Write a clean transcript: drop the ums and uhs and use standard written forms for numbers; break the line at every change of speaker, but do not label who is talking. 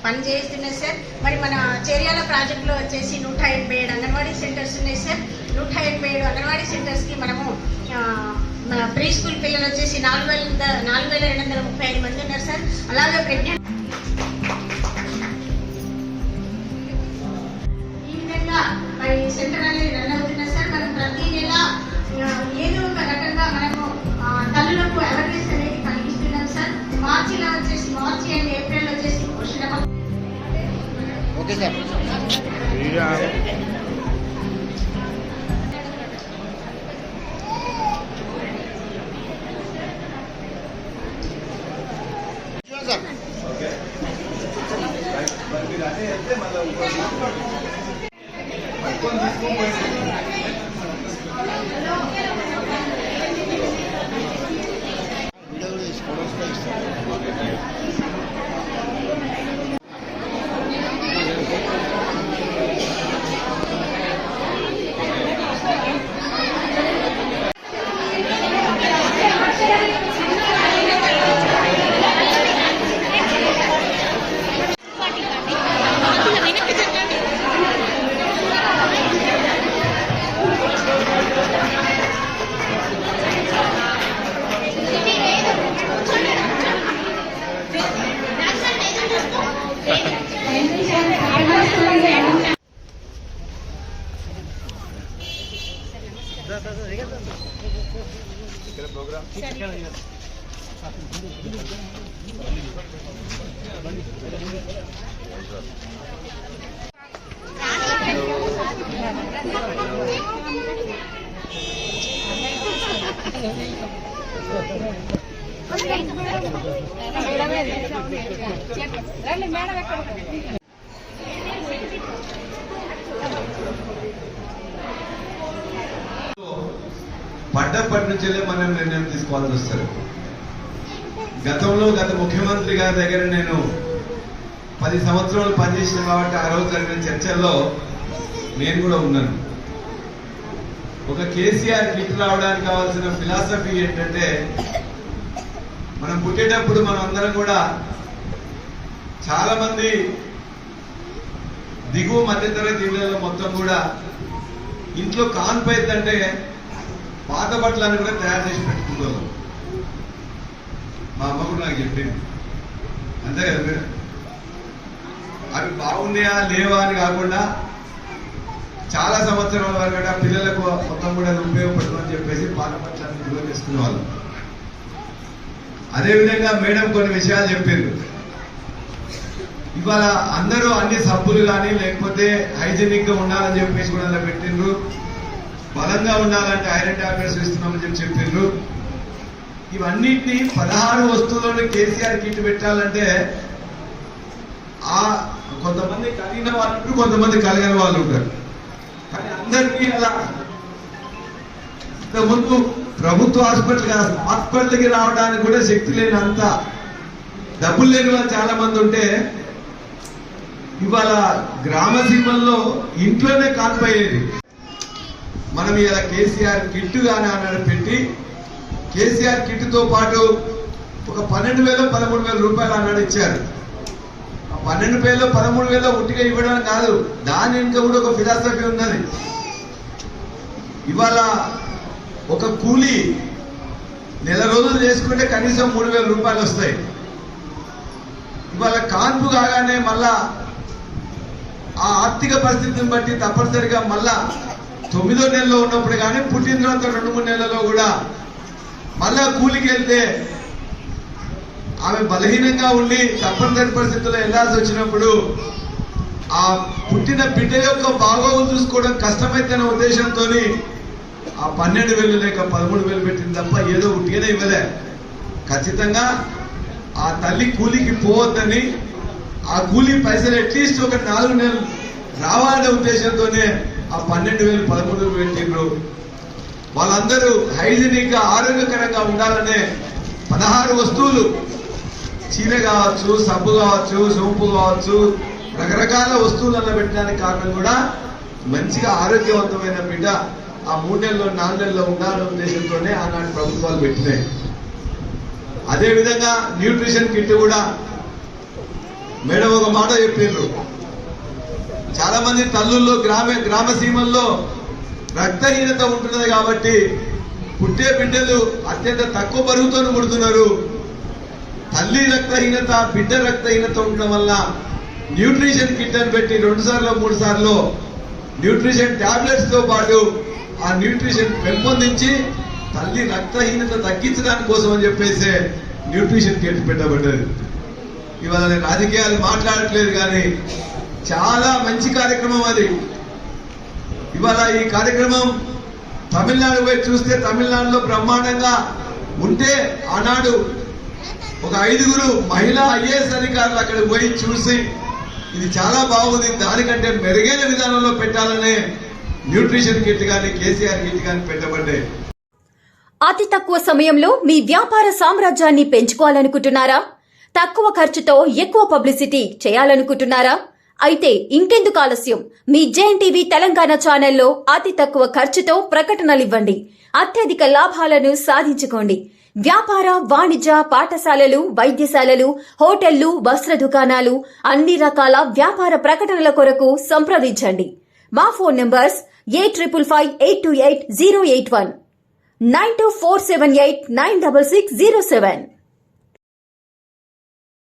పనిచేస్తున్నాయి సార్. మరి మన చేర్యాల ప్రాజెక్టులో వచ్చేసి 187 అంగన్వాడీ సెంటర్స్ ఉన్నాయి సార్. 187 అంగన్వాడీ సెంటర్స్కి మనము ప్రీ స్కూల్ పిల్లలు వచ్చేసి 4,235 మంది ఉన్నారు సార్. అలాగే ప్రెగ్నెంట్ ఈ విధంగా మరి సెంటర్ అనేది రన్ అవుతున్నారు సార్. మనం ప్రతి నెల ఏదో ఒక రకంగా మనము తల్లులకు అవేర్నెస్ అనేది కలిగిస్తున్నాం సార్. మార్చిలో వచ్చేసి మార్చి అండ్ ఏప్రిల్ వచ్చేసి పోషణ
ఓకే సార్.
పడ్డప్పటి నుంచే మనం నిర్ణయం తీసుకోవాల్సి వస్తారు. గతంలో గత ముఖ్యమంత్రి గారి దగ్గర నేను 10 సంవత్సరాలు పనిచేసిన కాబట్టి ఆ రోజు జరిగిన చర్చల్లో నేను కూడా ఉన్నాను. ఒక కేసీఆర్ కిట్ రావడానికి కావాల్సిన ఫిలాసఫీ ఏంటంటే, మనం పుట్టేటప్పుడు మనం అందరం కూడా చాలా మంది దిగువ మధ్యతరగతి ఇళ్లలో మొత్తం కూడా ఇంట్లో కాన్పైద్దంటే పాత బట్టలను కూడా తయారు చేసి పెట్టుకుంటాం. మా అమ్మ కూడా నాకు చెప్పింది. అంతే కదా మీరు? అవి బాగున్నాయా లేవా అని కాకుండా చాలా సంవత్సరాల వరకు పిల్లలకు మొత్తం కూడా ఉపయోగపడుతుందని చెప్పేసి పాత బట్టలను విలువ చేసుకునే వాళ్ళు. అదేవిధంగా మేడం కొన్ని విషయాలు చెప్పిండ్రు. ఇవాళ అందరూ అన్ని సబ్బులు కానీ లేకపోతే హైజీనిక్ గా ఉండాలని చెప్పేసి కూడా అలా పెట్టిండ్రు. బలంగా ఉండాలంటే ఐరన్ టాబ్లెట్స్ ఇస్తున్నామని చెప్పిండ్రు. ఇవన్నిటినీ 16 వస్తువులను కేసీఆర్ కిట్ పెట్టాలంటే కొంతమంది కలిగిన వాళ్ళు ఉంటారు, కొంతమంది కలిగిన వాళ్ళు ఉంటారు. కానీ అందరికీ అలా ఇంతకుముందు ప్రభుత్వ హాస్పిటల్కి రావడానికి కూడా శక్తి లేనంత డబ్బులు లేని వాళ్ళు చాలా మంది ఉంటే ఇవాళ గ్రామ సీమల్లో ఇంట్లోనే కాన్పోయేది. మనం ఇలా కేసీఆర్ కిట్ గాని అన్నాడు పెట్టి, కేసీఆర్ కిట్ తో పాటు ఒక 12,000 13,000 రూపాయలు అన్నాడు ఇచ్చారు. 12,000 13,000 ఉట్టిగా ఇవ్వడం కాదు, దాని ఇంకా కూడా ఒక ఫిలాసఫీ ఉన్నది. ఇవాళ ఒక కూలీ నెల రోజులు చేసుకుంటే కనీసం 3,000 రూపాయలు వస్తాయి. ఇవాళ కాన్పు కాగానే మళ్ళా ఆ ఆర్థిక పరిస్థితిని బట్టి తప్పనిసరిగా మళ్ళా 9వ నెలలో ఉన్నప్పుడు కానీ పుట్టిన తర్వాత 2-3 నెలల్లో కూడా మళ్ళా కూలికి వెళ్తే ఆమె బలహీనంగా ఉండి తప్పనిసరి పరిస్థితుల్లో వెళ్లాల్సి వచ్చినప్పుడు ఆ పుట్టిన బిడ్డ యొక్క బాగోగులు చూసుకోవడం కష్టమైతే ఉద్దేశంతో ఆ 12,000 లేక 13,000 పెట్టింది తప్ప ఏదో ఉట్టిగానే ఇవ్వలే. ఖచ్చితంగా ఆ తల్లి కూలికి పోవద్దని, ఆ కూలీ పైసలు అట్లీస్ట్ ఒక 4 నెలలు రావాలనే ఉద్దేశంతోనే ఆ 12,000 13,000 పెట్టిండ్రు. వాళ్ళందరూ హైజీనిక్ గా ఆరోగ్యకరంగా ఉండాలనే 16 వస్తువులు, చీర కావచ్చు, సబ్బు కావచ్చు, సోంపు కావచ్చు, రకరకాల వస్తువులలో పెట్టడానికి కారణం కూడా మంచిగా ఆరోగ్యవంతమైన బిడ్డ ఆ 3 నెలల్లో 4 నెలల్లో ఉండాలనే ఉద్దేశంతోనే ఆనాటి ప్రభుత్వాలు పెట్టినాయి. అదేవిధంగా న్యూట్రిషన్ కిట్ కూడా మేడం ఒక మాట చెప్పిండ్రు, చాలా మంది తల్లుల్లో గ్రామ సీమల్లో రక్తహీనత ఉంటున్నది కాబట్టి పుట్టే బిడ్డలు అత్యంత తక్కువ బరువుతో పుడుతున్నారు. తల్లి రక్తహీనత, బిడ్డ రక్తహీనత ఉండడం వల్ల న్యూట్రిషన్ కిట్ అని పెట్టి 2 సార్లు 3 సార్లు న్యూట్రిషన్ టాబ్లెట్స్ తో పాటు ఆ న్యూట్రిషన్ పెంపొందించి తల్లి రక్తహీనత తగ్గించడానికి కోసం అని చెప్పేసి న్యూట్రిషన్ కిట్ పెట్టబడ్డది. ఇవాళ నేను రాజకీయాలు మాట్లాడట్లేదు కానీ చాలా మంచి కార్యక్రమం అది. ఇవాళ ఈ కార్యక్రమం తమిళనాడు పోయి చూస్తే తమిళనాడులో బ్రహ్మాండంగా ఉంటే ఆనాడు ఒక 5గురు మహిళా ఐఏఎస్ అధికారులు అక్కడ పోయి చూసి ఇది చాలా బాగుంది, దానికంటే మెరుగైన విధానంలో పెట్టాలనే న్యూట్రిషన్ కిట్ కానీ కేసీఆర్ కిట్ కానీ పెట్టబడ్డాయి.
అతి తక్కువ సమయంలో మీ వ్యాపార సామ్రాజ్యాన్ని పెంచుకోవాలనుకుంటున్నారా? తక్కువ ఖర్చుతో ఎక్కువ పబ్లిసిటీ చేయాలనుకుంటున్నారా? అయితే ఇంకెందుకు ఆలస్యం? మీ జేఎన్టీవీ తెలంగాణ ఛానల్లో అతి తక్కువ ఖర్చుతో ప్రకటనలివ్వండి. అత్యధిక లాభాలను సాధించుకోండి. వ్యాపార, వాణిజ్య, పాఠశాలలు, వైద్యశాలలు, హోటళ్లు, వస్త్ర దుకాణాలు, అన్ని రకాల వ్యాపార ప్రకటనల కొరకు సంప్రదించండి. మా ఫోన్ నంబర్స్ 8558288081 9247896607.